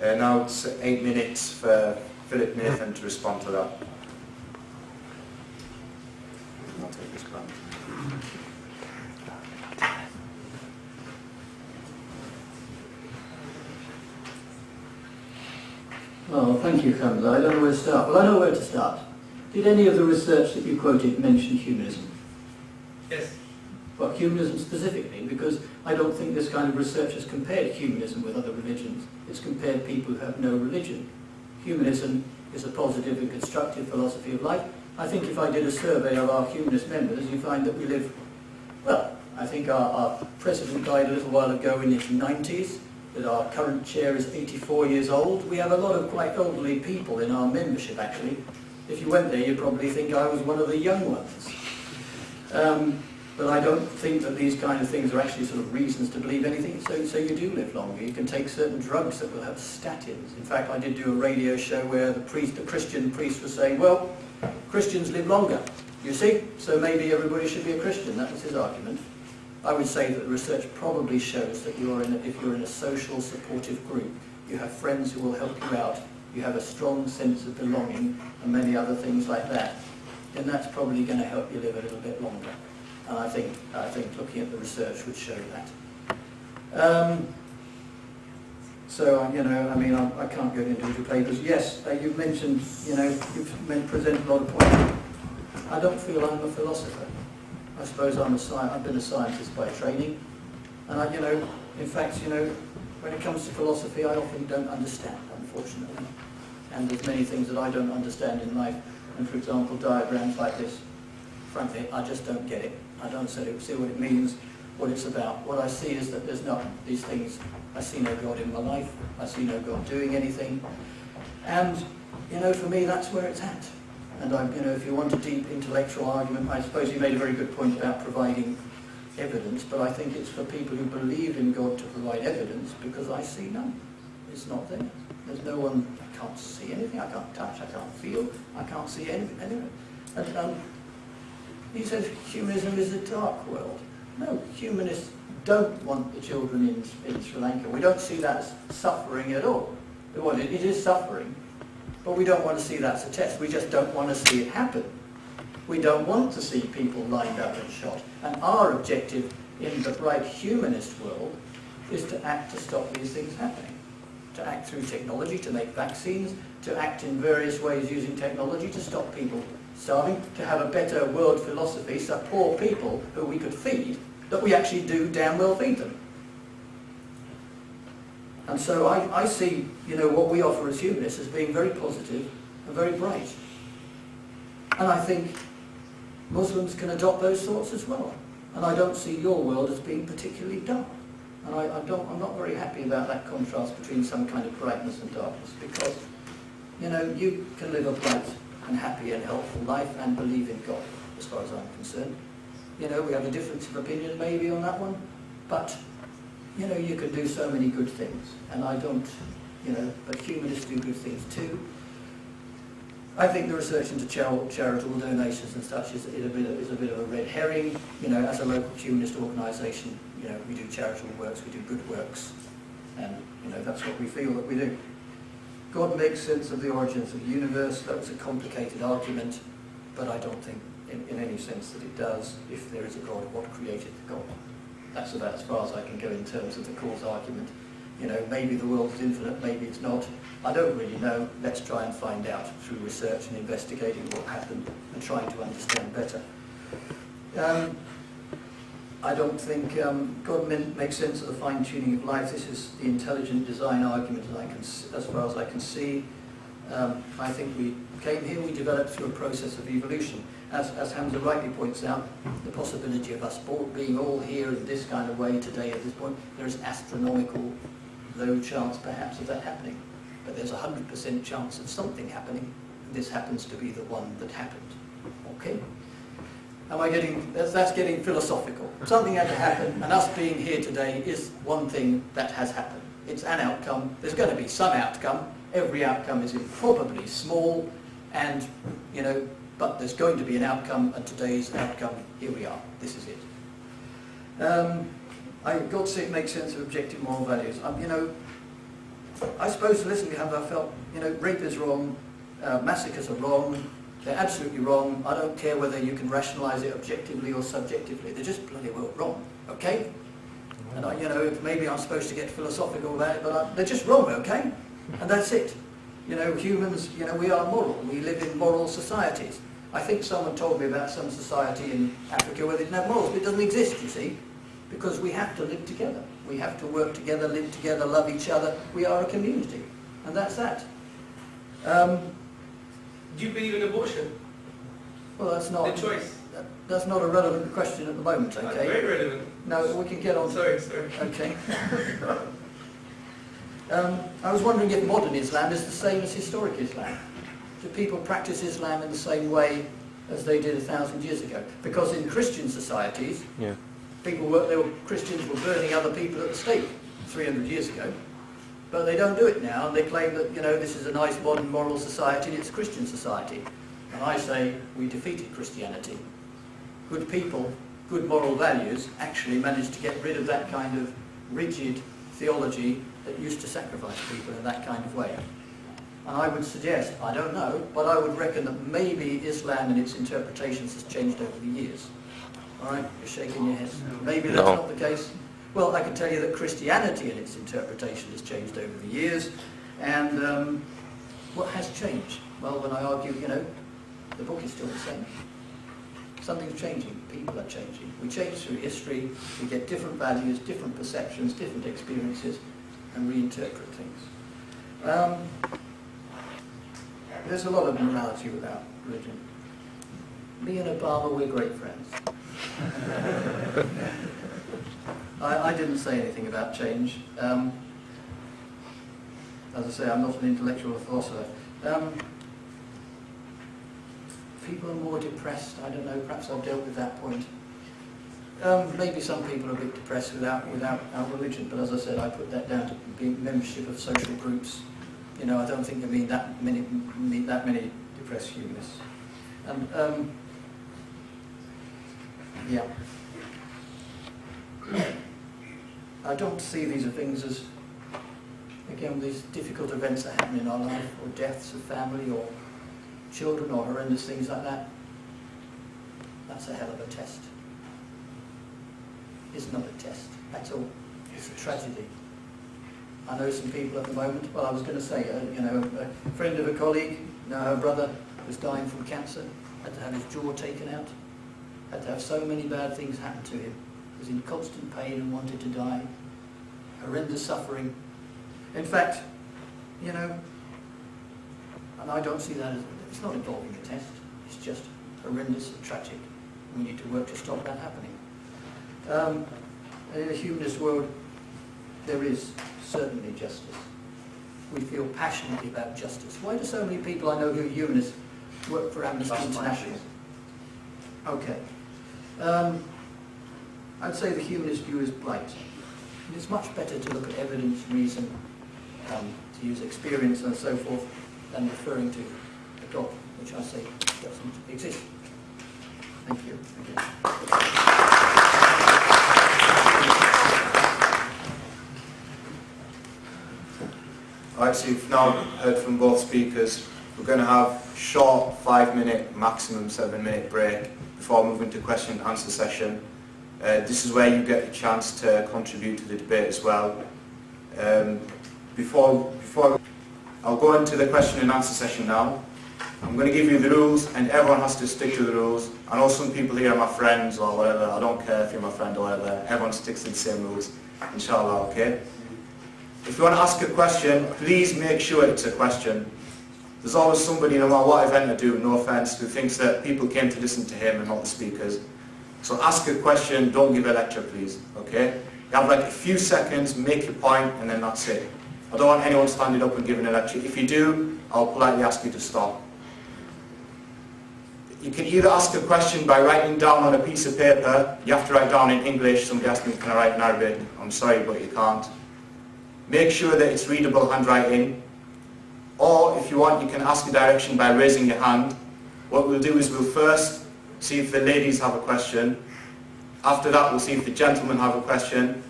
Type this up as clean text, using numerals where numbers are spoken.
Now it's 8 minutes for Philip Nathan to respond to that. I'll take this one. Oh, thank you, Hamza. I don't know where to start. Well, I know where to start. Did any of the research that you quoted mention humanism? Yes. Well, humanism specifically, because I don't think this kind of research has compared humanism with other religions. It's compared people who have no religion. Humanism is a positive and constructive philosophy of life. I think if I did a survey of our humanist members, you find that we live, well, I think our president died a little while ago in his 90s, that our current chair is 84 years old. We have a lot of quite elderly people in our membership, actually. If you went there, you'd probably think I was one of the young ones. But I don't think that these kind of things are actually sort of reasons to believe anything. So you do live longer. You can take certain drugs that will have statins. In fact, I did do a radio show where the Christian priest was saying, well, Christians live longer, you see, so maybe everybody should be a Christian. That was his argument. I would say that the research probably shows that if you're in a social supportive group, you have friends who will help you out, you have a strong sense of belonging and many other things like that, then that's probably going to help you live a little bit longer. And I think looking at the research would show that. So, I mean, I can't go into individual papers. Yes, you've mentioned, you've presented a lot of points. I don't feel I'm a philosopher. I suppose I've been a scientist by training. And in fact, when it comes to philosophy, I often don't understand, unfortunately. And there's many things that I don't understand in life. And for example, diagrams like this, frankly, I just don't get it. I don't see what it means, what it's about. What I see is that there's not these things. I see no God in my life. I see no God doing anything. And, for me, that's where it's at. And, if you want a deep intellectual argument, I suppose you made a very good point about providing evidence, but I think it's for people who believe in God to provide evidence, because I see none. It's not there. There's no one. I can't see anything. I can't touch. I can't feel. I can't see anything. And, he said humanism is a dark world. No, humanists don't want the children in Sri Lanka. We don't see that as suffering at all. It is suffering, but we don't want to see that as a test. We just don't want to see it happen. We don't want to see people lined up and shot. And our objective in the bright humanist world is to act to stop these things happening. To act through technology, to make vaccines, to act in various ways using technology to stop people starving, to have a better world philosophy so poor people who we could feed, that we actually do damn well feed them. And so I see, what we offer as humanists as being very positive and very bright. And I think Muslims can adopt those thoughts as well. And I don't see your world as being particularly dark. And I'm not very happy about that contrast between some kind of brightness and darkness, because, you can live a bright and happy and helpful life and believe in God, as far as I'm concerned. We have a difference of opinion maybe on that one, but, you can do so many good things. And I don't, but humanists do good things too. I think the research into charitable donations and such is a bit of a red herring. As a local humanist organisation, we do charitable works, we do good works, and that's what we feel that we do. God makes sense of the origins of the universe. That was a complicated argument, but I don't think in any sense that it does. If there is a God, what created the God? That's about as far as I can go in terms of the cause argument. Maybe the world is infinite, maybe it's not. I don't really know. Let's try and find out through research and investigating what happened and trying to understand better. I don't think God makes sense of the fine-tuning of life. This is the intelligent design argument as far as I can see. I think we came here, we developed through a process of evolution. As Hamza rightly points out, the possibility of us being all here in this kind of way today at this point, there is astronomical low chance perhaps of that happening. But there's a 100% chance of something happening, and this happens to be the one that happened. Okay? That's getting philosophical. Something had to happen, and us being here today is one thing that has happened. It's an outcome. There's going to be some outcome. Every outcome is probably small, and, but there's going to be an outcome, and today's outcome, here we are. This is it. God makes sense of objective moral values. I suppose, listen, I felt, rape is wrong, massacres are wrong, they're absolutely wrong. I don't care whether you can rationalise it objectively or subjectively. They're just bloody well wrong, okay? And maybe I'm supposed to get philosophical about it, but they're just wrong, okay? And that's it. Humans, we are moral. We live in moral societies. I think someone told me about some society in Africa where they didn't have morals, but it doesn't exist, you see, because we have to live together. We have to work together, live together, love each other. We are a community, and that's that. Do you believe in abortion? Well, that's not... The choice? That's not a relevant question at the moment, okay? Very relevant. No, we can get on... Sorry. Okay. I was wondering if modern Islam is the same as historic Islam. Do people practice Islam in the same way as they did 1,000 years ago? Because in Christian societies, Christians were burning other people at the stake 300 years ago, but they don't do it now, and they claim that, this is a nice modern moral society and it's a Christian society. And I say we defeated Christianity. Good people, good moral values actually managed to get rid of that kind of rigid theology that used to sacrifice people in that kind of way. And I would suggest, I don't know, but I would reckon that maybe Islam and its interpretations has changed over the years. All right, you're shaking your head. Maybe that's not the case. Well, I can tell you that Christianity and its interpretation has changed over the years. And what has changed? Well, when I argue, the book is still the same. Something's changing. People are changing. We change through history. We get different values, different perceptions, different experiences, and reinterpret things. There's a lot of morality without religion. Me and Obama, we're great friends. I didn't say anything about change. As I say, I'm not an intellectual philosopher. People are more depressed. I don't know, perhaps I've dealt with that point. Maybe some people are a bit depressed without our religion, but as I said, I put that down to being membership of social groups. I don't think there meet that many depressed humanists. Yeah. I don't see these things as, again, these difficult events that happen in our life, or deaths of family, or children, or horrendous things like that. That's a hell of a test. It's not a test at all. It's a tragedy. I know some people at the moment, well, I was going to say, a friend of a colleague, her brother was dying from cancer, had to have his jaw taken out, had to have so many bad things happen to him. He was in constant pain and wanted to die. Horrendous suffering. In fact, and I don't see that as, it's not involving a test, it's just horrendous and tragic. We need to work to stop that happening. In a humanist world, there is certainly justice. We feel passionately about justice. Why do so many people I know who are humanists work for Amnesty International? Okay. I'd say the humanist view is right. And it's much better to look at evidence, reason, to use experience and so forth, than referring to a God, which I say doesn't exist. Thank you. Alright, so you've now heard from both speakers. We're going to have short 5-minute, maximum 7-minute break before moving to question and answer session. This is where you get a chance to contribute to the debate as well. Before I'll go into the question and answer session now. I'm going to give you the rules and everyone has to stick to the rules. I know some people here are my friends or whatever, I don't care if you're my friend or whatever, everyone sticks to the same rules, inshallah, okay? If you want to ask a question, please make sure it's a question. There's always somebody, no matter what event I do, no offence, who thinks that people came to listen to him and not the speakers. So ask a question, don't give a lecture please, okay? You have like a few seconds, make your point, and then that's it. I don't want anyone standing up and giving a lecture. If you do, I'll politely ask you to stop. You can either ask a question by writing down on a piece of paper. You have to write down in English. Somebody asked me, can I write in Arabic? I'm sorry, but you can't. Make sure that it's readable handwriting. Or if you want, you can ask a direction by raising your hand. What we'll do is we'll first see if the ladies have a question. After that, we'll see if the gentlemen have a question.